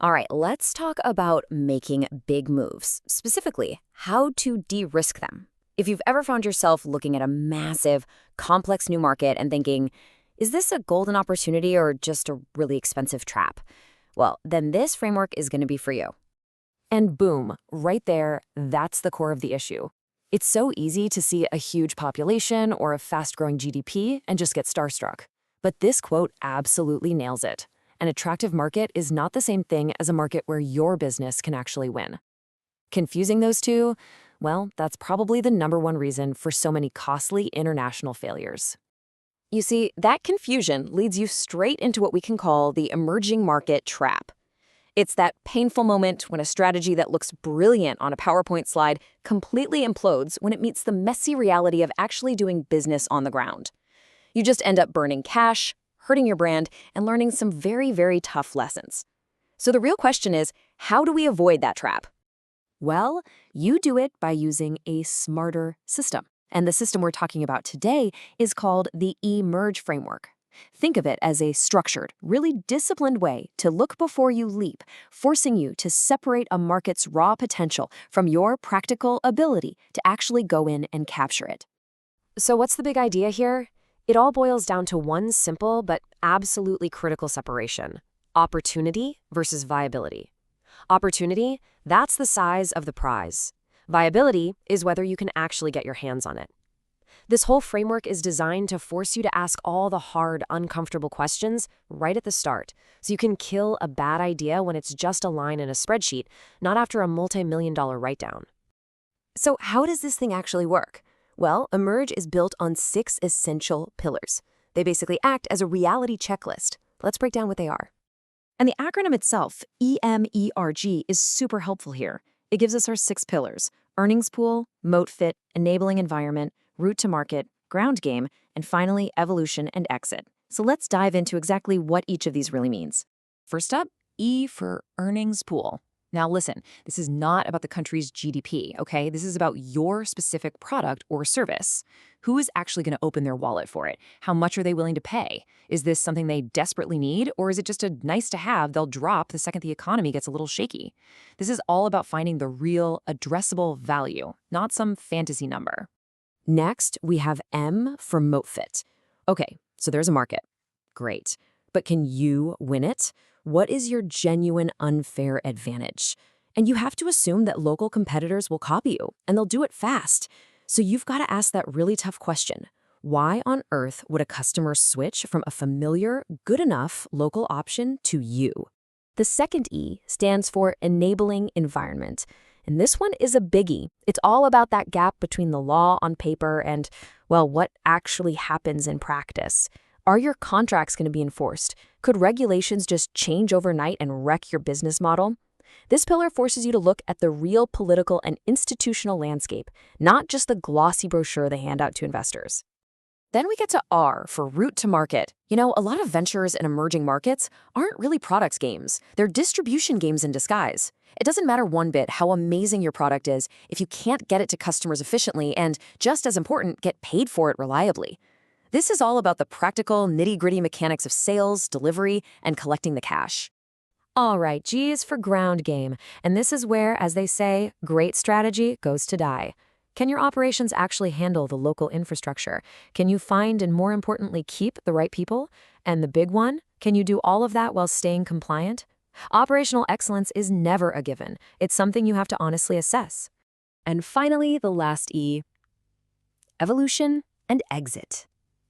All right, let's talk about making big moves, specifically how to de-risk them. If you've ever found yourself looking at a massive, complex new market and thinking, is this a golden opportunity or just a really expensive trap? Well, then this framework is going to be for you. And boom, right there, that's the core of the issue. It's so easy to see a huge population or a fast-growing GDP and just get starstruck. But this quote absolutely nails it. An attractive market is not the same thing as a market where your business can actually win. Confusing those two? Well, that's probably the #1 reason for so many costly international failures. You see, that confusion leads you straight into what we can call the emerging market trap. It's that painful moment when a strategy that looks brilliant on a PowerPoint slide completely implodes when it meets the messy reality of actually doing business on the ground. You just end up burning cash, hurting your brand, and learning some very, very tough lessons. So the real question is, how do we avoid that trap? Well, you do it by using a smarter system. And the system we're talking about today is called the eMERGE framework. Think of it as a structured, really disciplined way to look before you leap, forcing you to separate a market's raw potential from your practical ability to actually go in and capture it. So what's the big idea here? It all boils down to one simple but absolutely critical separation: opportunity versus viability. Opportunity, that's the size of the prize. Viability is whether you can actually get your hands on it. This whole framework is designed to force you to ask all the hard, uncomfortable questions right at the start, so you can kill a bad idea when it's just a line in a spreadsheet, not after a multi-million-dollar write-down. So how does this thing actually work? Well, eMERGE is built on 6 essential pillars. They basically act as a reality checklist. Let's break down what they are. And the acronym itself, eMERG, is super helpful here. It gives us our 6 pillars: earnings pool, moat fit, enabling environment, route to market, ground game, and finally, evolution and exit. So let's dive into exactly what each of these really means. First up, E for earnings pool. Now listen, this is not about the country's GDP, okay? This is about your specific product or service. Who is actually going to open their wallet for it? How much are they willing to pay? Is this something they desperately need, or is it just a nice to have they'll drop the second the economy gets a little shaky? This is all about finding the real, addressable value, not some fantasy number. Next, we have M for moat fit. Okay, so there's a market. Great. But can you win it? What is your genuine unfair advantage? And you have to assume that local competitors will copy you, and they'll do it fast. So you've got to ask that really tough question. Why on earth would a customer switch from a familiar, good enough local option to you? The second E stands for enabling environment. And this one is a biggie. It's all about that gap between the law on paper and, well, what actually happens in practice. Are your contracts going to be enforced? Could regulations just change overnight and wreck your business model? This pillar forces you to look at the real political and institutional landscape, not just the glossy brochure they hand out to investors. Then we get to R for route to market. You know, a lot of ventures and emerging markets aren't really products games. They're distribution games in disguise. It doesn't matter one bit how amazing your product is if you can't get it to customers efficiently and, just as important, get paid for it reliably. This is all about the practical, nitty-gritty mechanics of sales, delivery, and collecting the cash. All right, G is for ground game, and this is where, as they say, great strategy goes to die. Can your operations actually handle the local infrastructure? Can you find and, more importantly, keep the right people? And the big one, can you do all of that while staying compliant? Operational excellence is never a given. It's something you have to honestly assess. And finally, the last E, evolution and exit.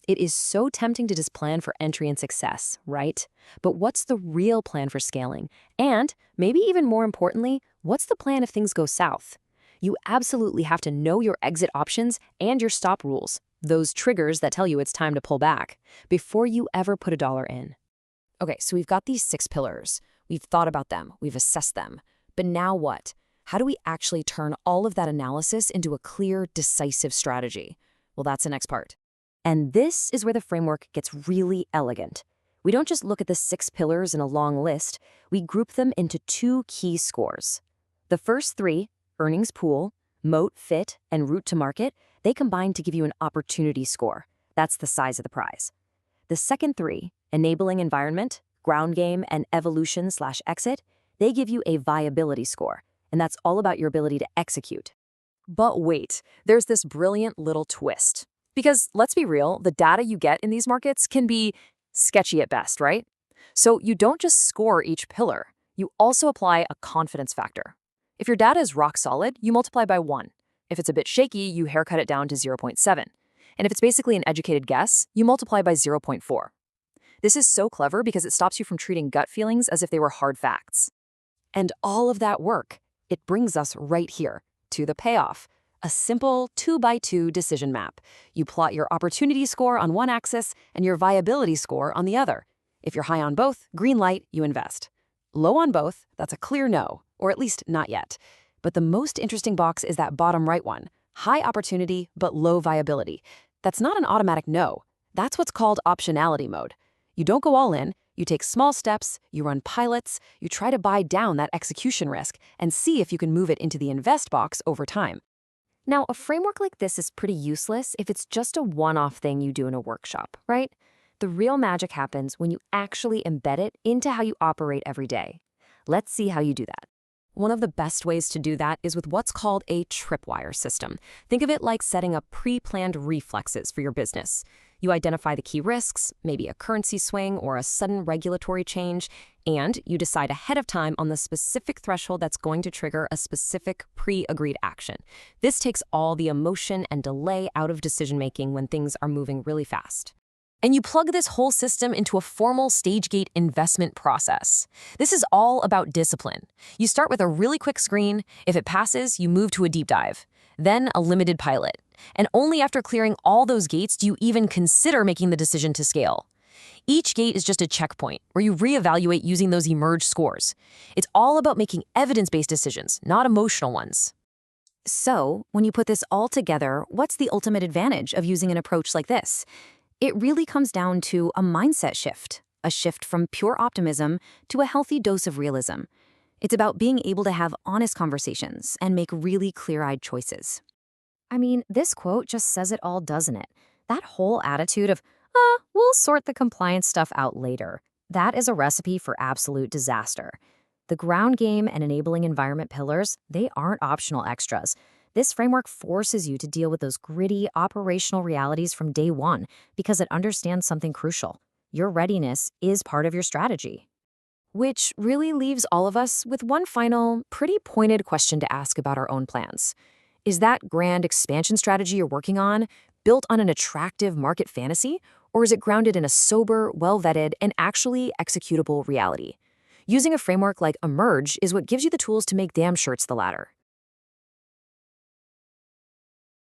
It is so tempting to just plan for entry and success, right? But what's the real plan for scaling? And, maybe even more importantly, what's the plan if things go south? You absolutely have to know your exit options and your stop rules, those triggers that tell you it's time to pull back, before you ever put a dollar in. Okay, so we've got these 6 pillars. We've thought about them, we've assessed them. But now what? How do we actually turn all of that analysis into a clear, decisive strategy? Well, that's the next part. And this is where the framework gets really elegant. We don't just look at the 6 pillars in a long list, we group them into 2 key scores. The first 3, earnings pool, moat fit, and route to market, they combine to give you an opportunity score. That's the size of the prize. The second 3, enabling environment, ground game, and evolution/exit, They give you a viability score, and that's all about your ability to execute. But wait, there's this brilliant little twist. Because let's be real, the data you get in these markets can be sketchy at best, right? So you don't just score each pillar, you also apply a confidence factor. If your data is rock solid, you multiply by 1. If it's a bit shaky, you haircut it down to 0.7. And if it's basically an educated guess, you multiply by 0.4. This is so clever because it stops you from treating gut feelings as if they were hard facts. And all of that work, it brings us right here, to the payoff. A simple 2x2 decision map. You plot your opportunity score on one axis and your viability score on the other. If you're high on both, green light, you invest. Low on both, that's a clear no, or at least not yet. But the most interesting box is that bottom right one. High opportunity, but low viability. That's not an automatic no. That's what's called optionality mode. You don't go all in, you take small steps, you run pilots, you try to buy down that execution risk and see if you can move it into the invest box over time. Now, a framework like this is pretty useless if it's just a one-off thing you do in a workshop, right? The real magic happens when you actually embed it into how you operate every day. Let's see how you do that. One of the best ways to do that is with what's called a tripwire system. Think of it like setting up pre-planned reflexes for your business. You identify the key risks, maybe a currency swing or a sudden regulatory change, and you decide ahead of time on the specific threshold that's going to trigger a specific pre-agreed action. This takes all the emotion and delay out of decision-making when things are moving really fast. And you plug this whole system into a formal stage-gate investment process. This is all about discipline. You start with a really quick screen. If it passes, you move to a deep dive. Then a limited pilot. And only after clearing all those gates do you even consider making the decision to scale. Each gate is just a checkpoint where you reevaluate using those emerged scores. It's all about making evidence-based decisions, not emotional ones. So, when you put this all together, what's the ultimate advantage of using an approach like this? It really comes down to a mindset shift, a shift from pure optimism to a healthy dose of realism. It's about being able to have honest conversations and make really clear-eyed choices. I mean, this quote just says it all, doesn't it? That whole attitude of, we'll sort the compliance stuff out later. That is a recipe for absolute disaster. The ground game and enabling environment pillars, they aren't optional extras. This framework forces you to deal with those gritty operational realities from day one because it understands something crucial. Your readiness is part of your strategy. Which really leaves all of us with one final, pretty pointed question to ask about our own plans. Is that grand expansion strategy you're working on built on an attractive market fantasy, or is it grounded in a sober, well-vetted, and actually executable reality? Using a framework like Emerge is what gives you the tools to make damn sure it's the latter.